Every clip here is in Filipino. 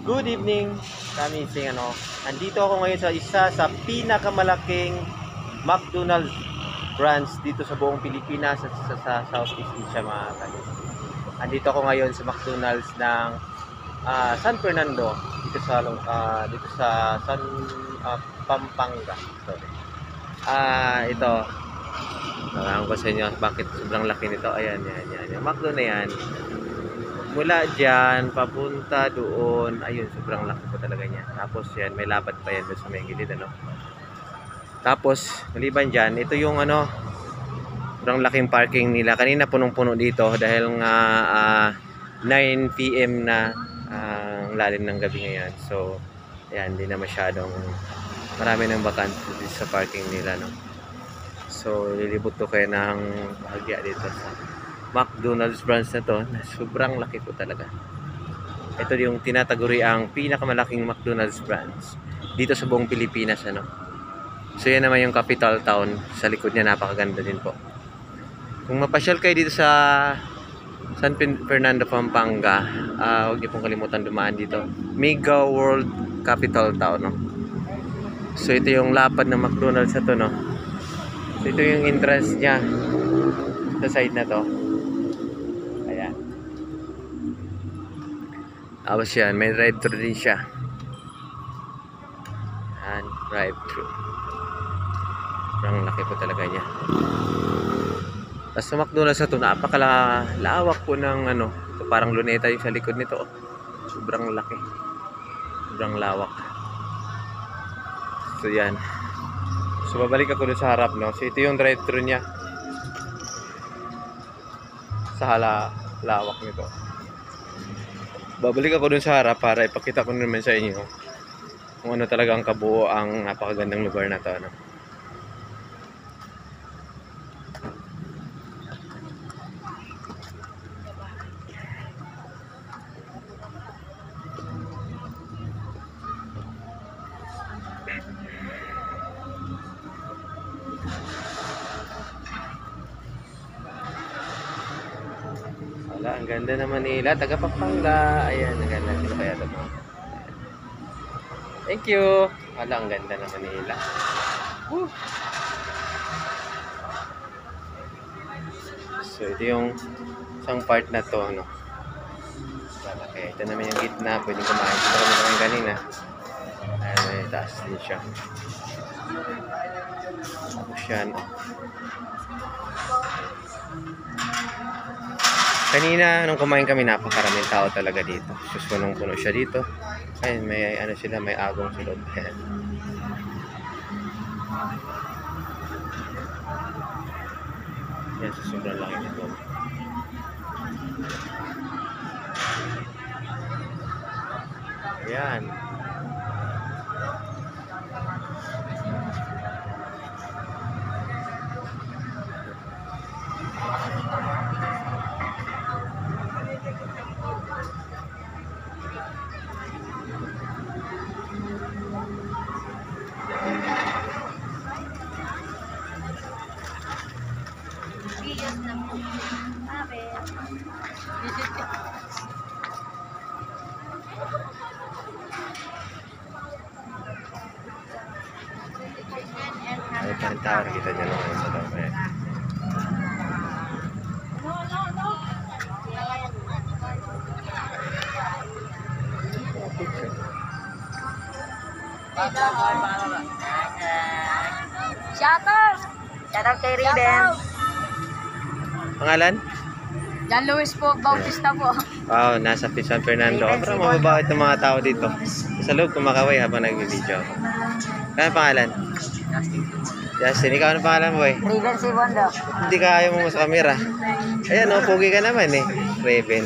Good evening, kami andito ako ngayon sa isa sa pinakamalaking McDonald's branch dito sa buong Pilipinas sa Southeast Asia mga kalis. Andito ako ngayon sa McDonald's ng San Fernando dito sa Pampanga. Sorry. Ito. Alam ko sa inyo bakit sobrang laki nito. Ayan. Yung McDo na yan. Mula dyan, papunta doon, ayun, sobrang laki po talaga niya. Tapos yan, may lapad pa yan doon sa may gilid, ano. Tapos, maliban dyan, ito yung sobrang laking parking nila. Kanina punong-puno dito dahil nga 9 PM na ang lalim ng gabi ngayon. So, ayan, hindi na masyadong marami ng bakante dito sa parking nila, no. So, lilibot ko kayo ng bahagya dito sa McDonald's branch na to, na sobrang laki po talaga. Ito yung tinataguri ang pinakamalaking McDonald's branch dito sa buong Pilipinas, ano. So yan naman yung capital town, sa likod niya napakaganda din po. Kung mapasyal kayo dito sa San Fernando, Pampanga, huwag niyo pong kalimutan dumaan dito. Mega World Capital Town, no. So ito yung lapad ng McDonald's na to, no. So ito yung entrance niya sa side na to. Tapos yan, may drive-thru din siya. And drive-thru. Ang laki po talaga niya. Tapos sa McDonald's na ito, napakalawak po ng ito parang luneta yung sa likod nito. Sobrang laki. Sobrang lawak. So yan. So babalik ako doon sa harap, no. So ito yung drive-thru niya. Sa lawak nito. Babalik ako dun sa harap para ipakita ko naman sa inyo kung ano talaga ang kabuo ang napakagandang lugar na to, ano. Ang ganda ng Manila, taga Pampanga. Ayan, ang ganda. Sino kaya ito? Thank you. Wala, ang ganda ng Manila. Woo. So, ito yung isang part na to, no. Okay, ito naman yung gitna. Pwedeng kumain. Ito kami naman kanina. Ayan, may taas din siya. Tapos yan. Kanina, nung kumain kami, napakaraming tao talaga dito. Punong-puno siya dito. Ayun, may sila, may agong sa loob. Ayan. Yan, so sobrang laki nito. Ayan. Ay, pantar, kita niya naman sa loob. Ayan. Shoutout! Shoutout kay Riden. Pangalan? John Luis po, Bautista po. Wow, nasa San Fernando. Pero mababait ng mga tao dito. Sa loob kumakaway habang nag-video ako. Kaya pangalan? Justin, ikaw ano pangalan mo eh? Riden si Bondo. Hindi ka ayaw mo sa camera. Ayan, pogi ka naman eh. Raven.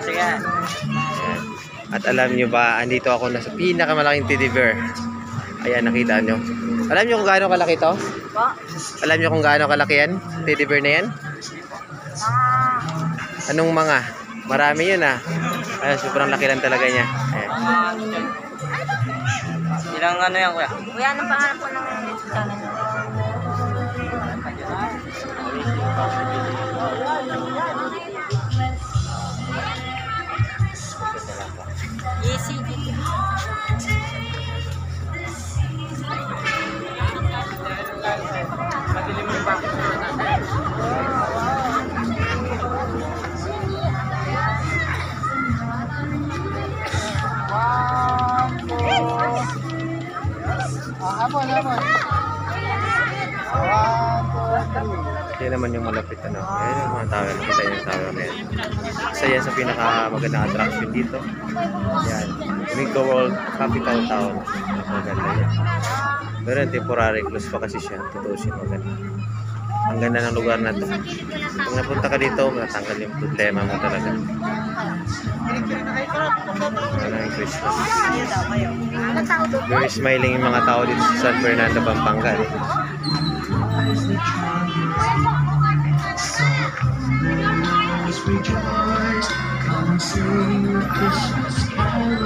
Sige. Ayan. At alam nyo ba, andito ako na sa pinakamalaking teddy bear. Ayan, nakita nyo. Alam nyo kung gaano kalaki to? Po? Alam nyo kung gaano kalaki yan? Teddy bear na yan? Anong mga? Marami yun ah. Ayan, sobrang laki lang talaga niya. Ayan. Ilang yan kuya? Kuya, anong pangalan po ng channel? Yan naman yung malapit ano. Ayan yung mga tower. Nakita yung tower na yan. Isa yan sa pinakamagandang attraction dito. Yan. Miko World Capital Town. Maganda yan. Pero yung temporary close pa kasi siya. Totoo siya maganda. Ang ganda ng lugar na to. Kung napunta ka dito, matatanggal yung problema mo talaga. Ano yung Christmas. Very smiling yung mga tao dito sa San Fernando, Pampanga. Rejoice, come sing a Christmas carol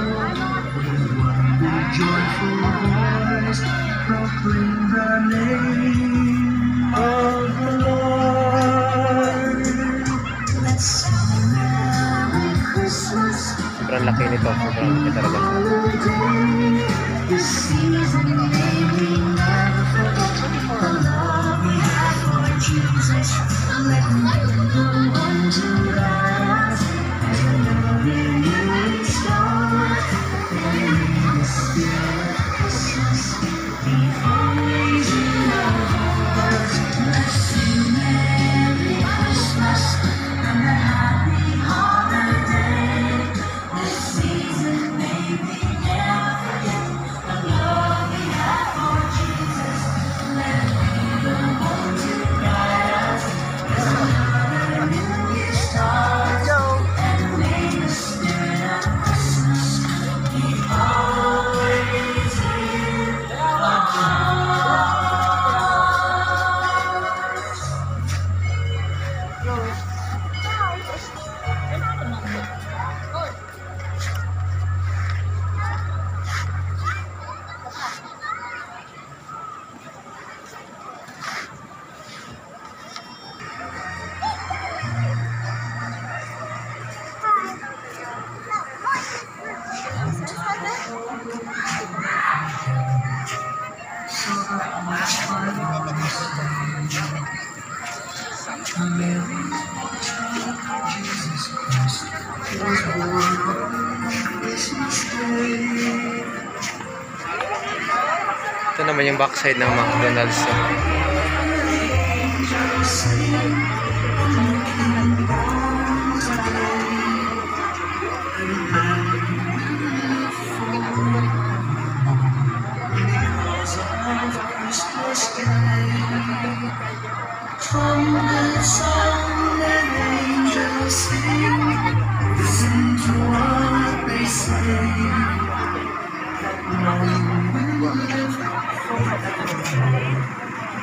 with one big joyful voice, proclaim the name of the Lord. Let's sing a Merry Christmas. Sobrang laki nito, sobrang laki talaga. This season may we never forget the love we have for Jesus. Let no one to us as the loving you restore. And may the spirit of Christmas be always in our hearts. Let's sing Merry Christmas and a happy holiday. This season may we never forget the love we have for Jesus. Let it be the one to guide us as another new year starts. And may the spirit of Christmas be always in our hearts. Ito naman yung backside ng McDonald's. Trumpet sound and angels sing. Listen to what they say. No one will live forever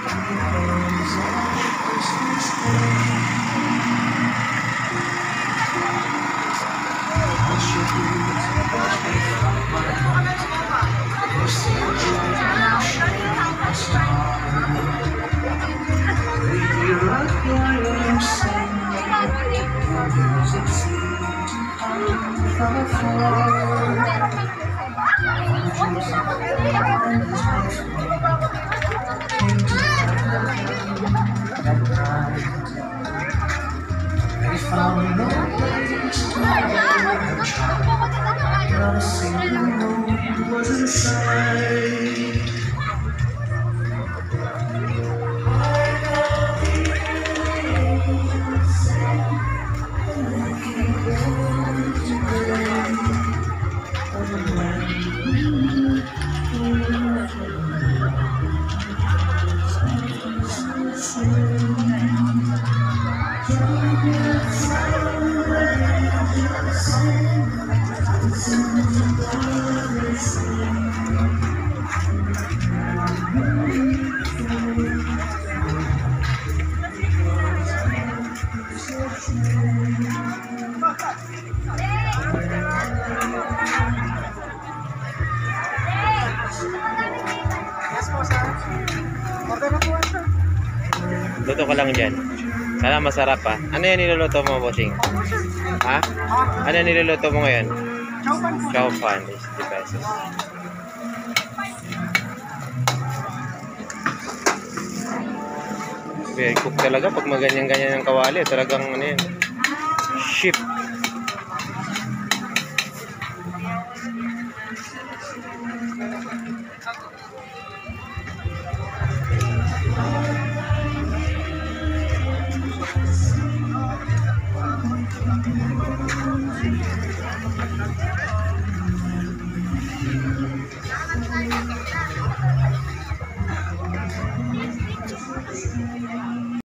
because of Christmas Day. Wash your boots, wash me from my heart. Wash your joy and shine the star. Hear a choir sing, music seem to come from afar. They found no place to hide a child. Not a single room was in sight. Luto ka lang dyan. Sana masarap ha. Ano yan niluluto mo, bossing? Ha? Ano yan niluluto mo ngayon? Chow fan is 50 pesos. Very cook talaga pag maganyan-ganyan ng kawali. Talagang ano yan. Ship.